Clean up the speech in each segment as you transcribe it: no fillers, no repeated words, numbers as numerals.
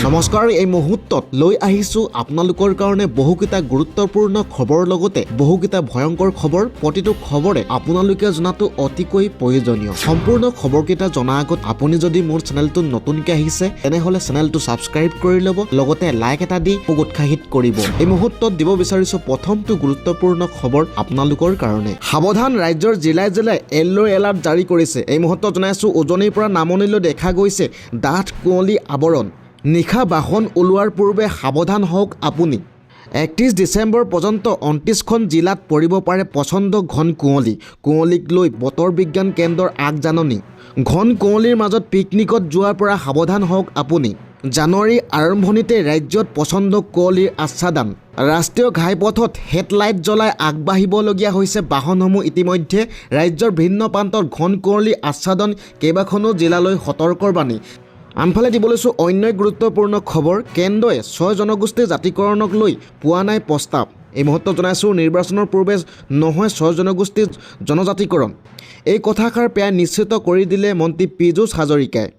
নমস্কাৰ, এই মুহূৰ্তত লৈ আহিছোঁ আপোনালোকৰ কাৰণে বহুকেইটা গুৰুত্বপূৰ্ণ খবৰ লগতে বহুকেইটা ভয়ংকৰ খবৰ। প্ৰতিটো খবৰে আপোনালোকে জনাটো অতিকৈ প্ৰয়োজনীয়। সম্পূৰ্ণ খবৰকেইটা জনাৰ আগত আপুনি যদি মোৰ চেনেলটো নতুনকৈ আহিছে তেনেহ'লে চেনেলটো ছাবস্ক্ৰাইব কৰি ল'ব, লগতে লাইক এটা দি মোক উৎসাহিত কৰিব। এই মুহূৰ্তত দিব বিচাৰিছোঁ প্ৰথমটো গুৰুত্বপূৰ্ণ খবৰ আপোনালোকৰ কাৰণে। সাৱধান, ৰাজ্যৰ জিলাই জিলাই য়েল্লো এলাৰ্ট জাৰি কৰিছে। এই মুহূৰ্তত জনাইছোঁ উজনিৰ পৰা নামনিলৈ দেখা গৈছে ডাঠ কুঁৱলী আৱৰণ। নিশা বাহন ওলোৱাৰ পূৰ্বে সাৱধান হওক আপুনি। 31 ডিচেম্বৰ পৰ্যন্ত 29খন জিলাত পৰিব পাৰে প্ৰচণ্ড ঘন কুঁৱলী। কুঁৱলীক লৈ বতৰ বিজ্ঞান কেন্দ্ৰৰ আগজাননী। ঘন কুঁৱলীৰ মাজত পিকনিকত যোৱাৰ পৰা সাৱধান হওক আপুনি। জানুৱাৰীৰ আৰম্ভণিতে ৰাজ্যত প্ৰচণ্ড কুঁৱলীৰ আচ্ছাদন। ৰাষ্ট্ৰীয় ঘাইপথত হেডলাইট জ্বলাই আগবাঢ়িবলগীয়া হৈছে বাহনসমূহ। ইতিমধ্যে ৰাজ্যৰ ভিন্ন প্ৰান্তত ঘন কুঁৱলীৰ আচ্ছাদন, কেইবাখনো জিলালৈ সতৰ্কৰ বাণী। আনফালে দিব লৈছোঁ অন্য গুৰুত্বপূৰ্ণ খবৰ। কেন্দ্ৰই 6 জনগোষ্ঠীৰ জাতিকৰণক লৈ পোৱা নাই প্ৰস্তাৱ। এই মুহূৰ্তত জনাইছোঁ নিৰ্বাচনৰ পূৰ্বে নহয় 6 জনগোষ্ঠীৰ জনজাতিকৰণ। এই কথাষাৰ প্ৰায় নিশ্চিত কৰি দিলে মন্ত্ৰী পীযুষ হাজৰিকাই।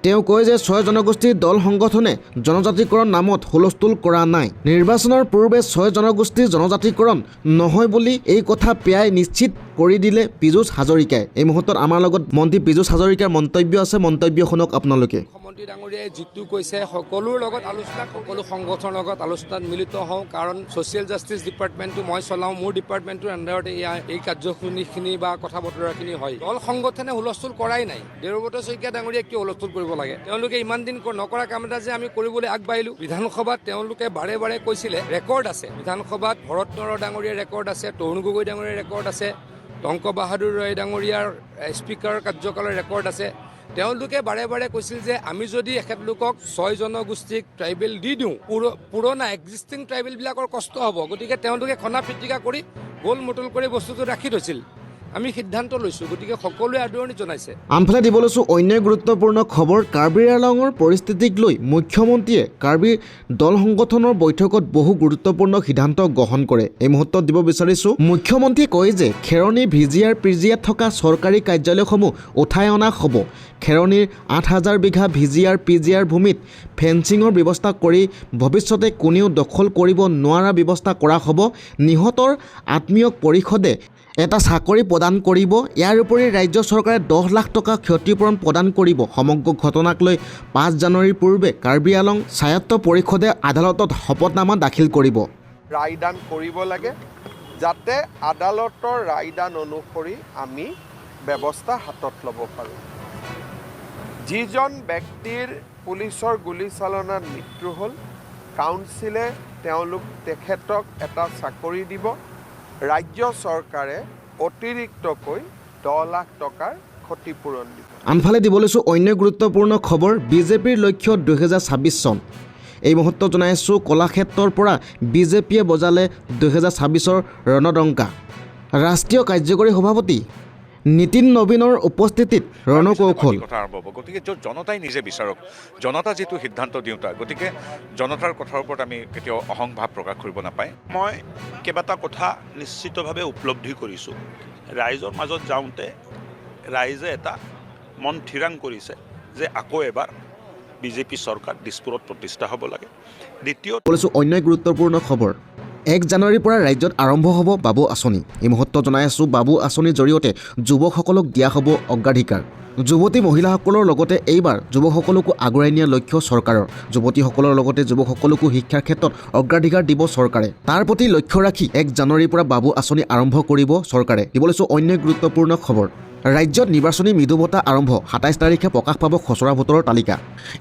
তেওঁ কয় যে 6 জনগোষ্ঠীৰ দল সংগঠনে জনজাতিকৰণ নামত হুলস্থুল কৰা নাই। নিৰ্বাচনৰ পূৰ্বে 6 জনগোষ্ঠীৰ জনজাতিকৰণ নহয় বুলি এই কথা প্ৰায় নিশ্চিত কৰি দিলে পীযুষ হাজৰিকাই। এই মুহূৰ্তত আমাৰ লগত মন্ত্ৰী পীযুষ হাজৰিকাৰ মন্তব্য আছে, মন্তব্য শুনক আপোনালোকে। মুখ্যমন্ত্ৰী ডাঙৰীয়াই যিটো কৈছে সকলোৰ লগত আলোচনা, সকলো সংগঠনৰ লগত আলোচনাত মিলিত হওঁ, কাৰণ ছ'চিয়েল জাষ্টিছ ডিপাৰ্টমেণ্টটো মই চলাওঁ। মোৰ ডিপাৰ্টমেণ্টটোৰ আণ্ডাৰতে এই কাৰ্যখিনিখিনি বা কথা বতৰাখিনি হয়। দল সংগঠনে হুলস্থুল কৰাই নাই। দেৱব্ৰত শইকীয়া ডাঙৰীয়াই কিয় হুলস্থুল কৰিব লাগে? তেওঁলোকে ইমান দিন নকৰা কাম এটা যে আমি কৰিবলৈ আগবাঢ়িলোঁ। বিধানসভাত তেওঁলোকে বাৰে বাৰে কৈছিলে ৰেকৰ্ড আছে। বিধানসভাত ভৰত নৰহ ডাঙৰীয়াৰ ৰেকৰ্ড আছে, তৰুণ গগৈ ডাঙৰীয়াৰ ৰেকৰ্ড আছে, টংক বাহাদুৰ ৰয় ডাঙৰীয়াৰ স্পীকাৰৰ কাৰ্যকালৰ ৰেকৰ্ড আছে। তেওঁলোকে বাৰে বাৰে কৈছিল যে আমি যদি এখেতলোকক 6 জনগোষ্ঠীক ট্ৰাইবেল দি দিওঁ, পুৰণা এক্সিষ্টিং ট্ৰাইবেলবিলাকৰ কষ্ট হ'ব। গতিকে তেওঁলোকে খনা পিটিকা কৰি গোল মোটল কৰি বস্তুটো ৰাখি থৈছিল। আমি সিদ্ধান্ত লৈছোঁ, গতিকে সকলোৱে আদৰণি জনাইছে। আনফালে দিব লৈছোঁ অন্য গুৰুত্বপূৰ্ণ খবৰ। কাৰ্বি আংলঙৰ পৰিস্থিতিক লৈ মুখ্যমন্ত্ৰীয়ে কাৰ্বি দল সংগঠনৰ বৈঠকত বহু গুৰুত্বপূৰ্ণ সিদ্ধান্ত গ্ৰহণ কৰে। এই মুহূৰ্তত দিব বিচাৰিছোঁ মুখ্যমন্ত্ৰীয়ে কয় যে খেৰণী ভিজিআৰ পিজিআত থকা চৰকাৰী কাৰ্যালয়সমূহ উঠাই অনা হ'ব। খেৰণীৰ 8000 বিঘা ভিজিআৰ পিজিআৰ ভূমিত ফেন্সিঙৰ ব্যৱস্থা কৰি ভৱিষ্যতে কোনেও দখল কৰিব নোৱাৰা ব্যৱস্থা কৰা হ'ব। নিহতৰ আত্মীয়ক পৰিষদে এটা চাকৰি প্ৰদান কৰিব। ইয়াৰ উপৰি ৰাজ্য চৰকাৰে 10 লাখ টকা ক্ষতিপূৰণ প্ৰদান কৰিব। সমগ্ৰ ঘটনাক লৈ 5 জানুৱাৰীৰ পূৰ্বে কাৰ্বি আংলং স্বায়ত্ত পৰিষদে আদালতত শপতনামা দাখিল কৰিব। ৰায়দান কৰিব লাগে, যাতে আদালতৰ ৰায়দান অনুসৰি আমি ব্যৱস্থা হাতত ল'ব পাৰোঁ। যিজন ব্যক্তিৰ পুলিচৰ গুলীচালনাত মৃত্যু হ'ল, কাউন্সিলে তেখেতক এটা চাকৰি দিব। ৰাজ্য চৰকাৰে অতিৰিক্তকৈ 10 লাখ টকাৰ ক্ষতিপূৰণ দিব। আনফালে দিব লৈছোঁ অন্য গুৰুত্বপূৰ্ণ খবৰ। বিজেপিৰ লক্ষ্য 2026 চন। এই মুহূৰ্তত জনাইছোঁ কলাক্ষেত্ৰৰ পৰা বিজেপিয়ে বজালে 2026ৰ ৰণডংকা। ৰাষ্ট্ৰীয় কাৰ্যকৰী সভাপতি নীতিন নবীনৰ উপস্থিতিত ৰণকৌশল। গতিকে য'ত জনতাই নিজে বিচাৰক, জনতা যিটো সিদ্ধান্ত দিওঁতা, গতিকে জনতাৰ কথাৰ ওপৰত আমি কেতিয়াও অহংভাৱ প্ৰকাশ কৰিব নাপায়। মই কেইবাটা কথা নিশ্চিতভাৱে উপলব্ধি কৰিছোঁ। ৰাইজৰ মাজত যাওঁতে ৰাইজে এটা মন থিৰাং কৰিছে যে আকৌ এবাৰ বিজেপি চৰকাৰ দিছপুৰত প্ৰতিষ্ঠা হ'ব লাগে। দ্বিতীয়তে অন্য গুৰুত্বপূৰ্ণ খবৰ। 1 জানুৱাৰীৰ পৰা ৰাজ্যত আৰম্ভ হ'ব বাবু আঁচনি। এই মুহূৰ্তত জনাই আছোঁ বাবু আঁচনিৰ জৰিয়তে যুৱকসকলক দিয়া হ'ব অগ্ৰাধিকাৰ। যুৱতী মহিলাসকলৰ লগতে এইবাৰ যুৱকসকলকো আগুৱাই নিয়াৰ লক্ষ্য চৰকাৰৰ। যুৱতীসকলৰ লগতে যুৱকসকলকো শিক্ষাৰ ক্ষেত্ৰত অগ্ৰাধিকাৰ দিব চৰকাৰে। তাৰ প্ৰতি লক্ষ্য ৰাখি 1 জানুৱাৰীৰ পৰা বাবু আঁচনি আৰম্ভ কৰিব চৰকাৰে। দিব লৈছোঁ অন্য গুৰুত্বপূৰ্ণ খবৰ। ৰাজ্যত নিৰ্বাচনী মৃদু বঁটা আৰম্ভ। 27 তাৰিখে প্ৰকাশ পাব খচৰা ভোটৰ তালিকা।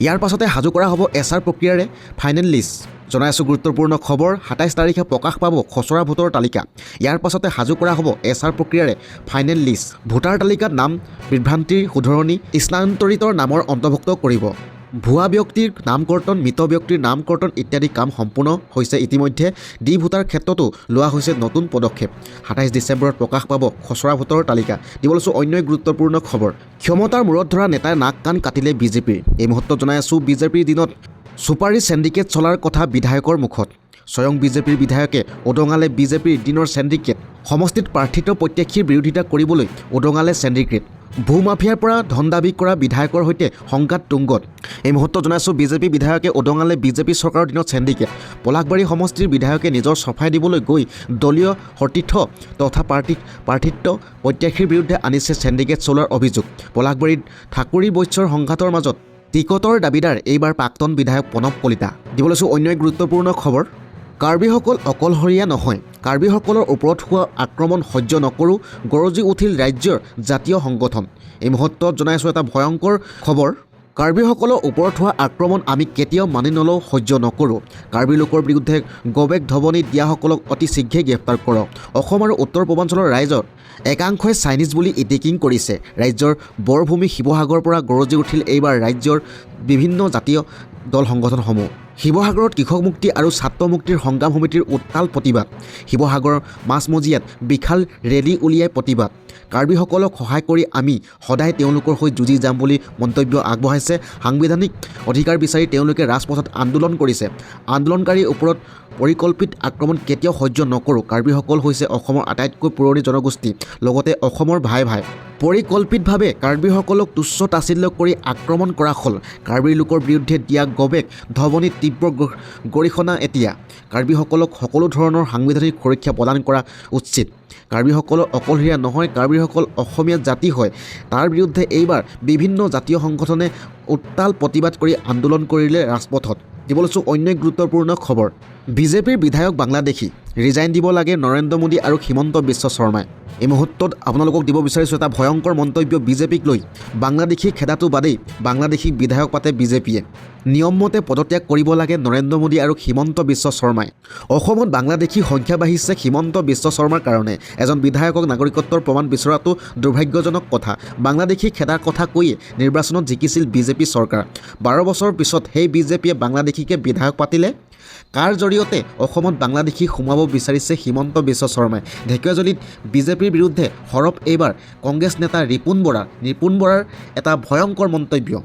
ইয়াৰ পাছতে সাজু কৰা হ'ব এছআৰ প্ৰক্ৰিয়াৰে ফাইনেল লিষ্ট। জনাই আছোঁ গুৰুত্বপূৰ্ণ খবৰ। 27 তাৰিখে প্ৰকাশ পাব খচৰা ভোটৰ তালিকা। ইয়াৰ পাছতে সাজু কৰা হ'ব এছআৰ প্ৰক্ৰিয়াৰে ফাইনেল লিষ্ট। ভোটাৰ তালিকাত নাম বিভ্ৰান্তিৰ শুধৰণি, স্থানান্তৰিতৰ নামৰ অন্তৰ্ভুক্ত কৰিব। ভুৱা ব্যক্তিৰ নামকৰ্তন, মৃত ব্যক্তিৰ নামকৰ্তন ইত্যাদি কাম সম্পূৰ্ণ হৈছে। ইতিমধ্যে ডি ভোটাৰ ক্ষেত্ৰতো লোৱা হৈছে নতুন পদক্ষেপ। 27 ডিচেম্বৰত প্ৰকাশ পাব খচৰা ভোটৰ তালিকা। দিব লৈছোঁ অন্য গুৰুত্বপূৰ্ণ খবৰ। ক্ষমতাৰ মূৰত ধৰা নেতাই নাক কাণ কাটিলে বিজেপিৰ। এই মুহূৰ্তত জনাই আছোঁ বিজেপিৰ দিনত চুপাৰী চেণ্ডিকেট চলাৰ কথা বিধায়কৰ মুখত। স্বয়ং বিজেপিৰ বিধায়কে উদঙালে বিজেপিৰ দিনৰ চেণ্ডিকেট। সমষ্টিত প্ৰাৰ্থিত্ব প্ৰত্যাশীৰ বিৰোধিতা কৰিবলৈ উদঙালে চেণ্ডিকেট। ভূমাফিয়াৰ পৰা ধন দাবী কৰা বিধায়কৰ সৈতে সংঘাত তুংগত এই মুহূৰ্তত জনাইছোঁ বিজেপি বিধায়কে উদঙালে বিজেপি চৰকাৰৰ দিনত চেণ্ডিকেট পলাশবাৰী সমষ্টিৰ বিধায়কে নিজৰ চফাই দিবলৈ গৈ দলীয় সতীৰ্থ তথা প্ৰাৰ্থিত্ব প্ৰত্যাশীৰ বিৰুদ্ধে আনিছে চেণ্ডিকেট চলোৱাৰ অভিযোগ পলাশবাৰীত ঠাকুৰী বৈশ্যৰ সংঘাতৰ মাজত টিকটৰ দাবীদাৰ এইবাৰ প্ৰাক্তন বিধায়ক প্ৰণৱ কলিতা দিব লৈছোঁ অন্য এক গুৰুত্বপূৰ্ণ খবৰ কাৰ্বিসকল অকলশৰীয়া নহয় কাৰ্বিসকলৰ ওপৰত হোৱা আক্ৰমণ সহ্য নকৰোঁ গৰজি উঠিল ৰাজ্যৰ জাতীয় সংগঠন এই মুহূৰ্তত জনাইছোঁ এটা ভয়ংকৰ খবৰ কাৰ্বিসকলৰ ওপৰত হোৱা আক্ৰমণ আমি কেতিয়াও মানি নলওঁ সহ্য নকৰোঁ কাৰ্বি লোকৰ বিৰুদ্ধে গবেগ ধৱনি দিয়াসকলক অতি শীঘ্ৰে গ্ৰেপ্তাৰ কৰক অসম আৰু উত্তৰ পূৰ্বাঞ্চলৰ ৰাইজৰ একাংশই চাইনিজ বুলি ইটিকিং কৰিছে ৰাজ্যৰ বৰভূমি শিৱসাগৰৰ পৰা গৰজি উঠিল এইবাৰ ৰাজ্যৰ বিভিন্ন জাতীয় দল সংগঠনসমূহ শিৱসাগৰত কৃষক মুক্তি আৰু ছাত্ৰ মুক্তিৰ সংগ্ৰাম সমিতিৰ উত্তাল প্ৰতিবাদ শিৱসাগৰৰ মাজমজিয়াত বিশাল ৰেলী উলিয়াই প্ৰতিবাদ কাৰ্বিসকলক সহায় কৰি আমি সদায় তেওঁলোকৰ হৈ যুঁজি যাম বুলি মন্তব্য আগবঢ়াইছে সাংবিধানিক অধিকাৰ বিচাৰি তেওঁলোকে ৰাজপথত আন্দোলন কৰিছে আন্দোলনকাৰীৰ ওপৰত পৰিকল্পিত আক্ৰমণ কেতিয়াও সহ্য নকৰোঁ কাৰ্বিসকল হৈছে অসমৰ আটাইতকৈ পুৰণি জনগোষ্ঠী লগতে অসমৰ ভাই পৰিকল্পিতভাৱে কাৰ্বিসকলক তুচ্ছ তাচ্ছিল্য কৰি আক্ৰমণ কৰা হ'ল কাৰ্বি লোকৰ বিৰুদ্ধে দিয়া গবেগ ধৱনিত তীব্ৰ গৰিহণা এতিয়া কাৰ্বিসকলক সকলো ধৰণৰ সাংবিধানিক সুৰক্ষা প্ৰদান কৰা উচিত কাৰ্বিসকলৰ অকলশৰীয়া নহয় কাৰ্বিসকল অসমীয়া জাতি হয় তাৰ বিৰুদ্ধে এইবাৰ বিভিন্ন জাতীয় সংগঠনে উত্তাল প্ৰতিবাদ কৰি আন্দোলন কৰিলে ৰাজপথত দিব লৈছোঁ অন্য এক গুৰুত্বপূৰ্ণ খবৰ বিজেপিৰ বিধায়ক বাংলাদেশী ৰিজাইন দিব লাগে নৰেন্দ্ৰ মোদী আৰু হিমন্ত বিশ্ব শৰ্মাই এই মুহূৰ্তত আপোনালোকক দিব বিচাৰিছোঁ এটা ভয়ংকৰ মন্তব্য বিজেপিক লৈ বাংলাদেশী খেদাটো বাদেই বাংলাদেশী বিধায়ক পাতে বিজেপিয়ে নিয়মমতে পদত্যাগ কৰিব লাগে নৰেন্দ্ৰ মোদী আৰু হিমন্ত বিশ্ব শৰ্মাই অসমত বাংলাদেশী সংখ্যা বাঢ়িছে হিমন্ত বিশ্ব শৰ্মাৰ কাৰণে এজন বিধায়কক নাগৰিকত্বৰ প্ৰমাণ বিচৰাটো দুৰ্ভাগ্যজনক কথা বাংলাদেশী খেদাৰ কথা কৈয়ে নিৰ্বাচনত জিকিছিল বিজেপি চৰকাৰ 12 বছৰৰ পিছত সেই বিজেপিয়ে বাংলাদেশীকে বিধায়ক পাতিলে কাৰ জৰিয়তে অসমত বাংলাদেশী সোমাব বিচাৰিছে হিমন্ত বিশ্ব শৰ্মাই ঢেকীয়াজুলিত বিজেপিৰ বিৰুদ্ধে সৰব এইবাৰ কংগ্ৰেছ নেতা ৰিপুণ বৰাৰ এটা ভয়ংকৰ মন্তব্য